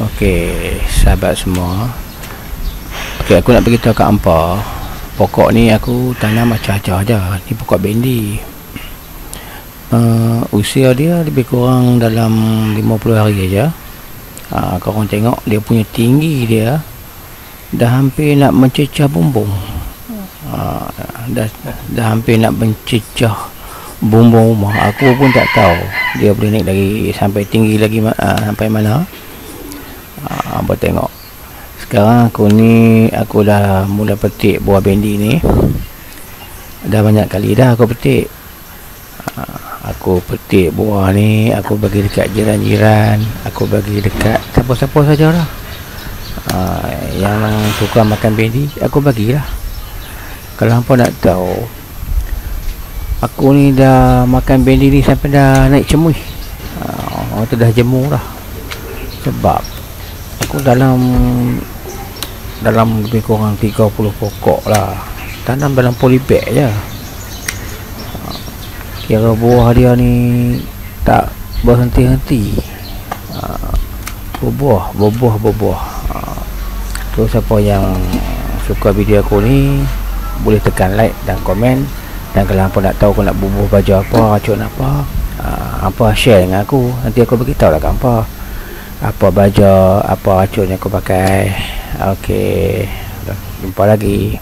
Okey, sahabat semua. Okey, aku nak beritahu kat hampa. Pokok ni aku tanam acah-acah je. Ni pokok bendi. Usia dia lebih kurang dalam 50 hari aja. Korang tengok dia punya tinggi dia dah hampir nak mencecah bumbung. Dah hampir nak mencecah bumbung rumah. Aku pun tak tahu dia boleh naik lagi sampai tinggi lagi sampai mana. Abang tengok sekarang aku dah mula petik buah bendi ni. Dah banyak kali dah aku petik. Aku petik buah ni, aku bagi dekat jiran-jiran, aku bagi dekat siapa-siapa sajalah. Yang suka makan bendi aku bagilah. Kalau hampa nak tahu, aku ni dah makan bendi ni sampai dah naik cemui. Orang tu dah jemur dah. Sebab aku dalam lebih kurang 30 pokok lah, tanam dalam polybag je. Kira buah dia ni tak berhenti-henti. Berbuah. Terus siapa yang suka video aku ni boleh tekan like dan komen. Dan kalau hampa nak tahu aku nak bubuh baju apa, racun apa, hampa share dengan aku. Nanti aku beritahu lah kat hampa apa baju, apa racun yang aku pakai. Okey, jumpa lagi.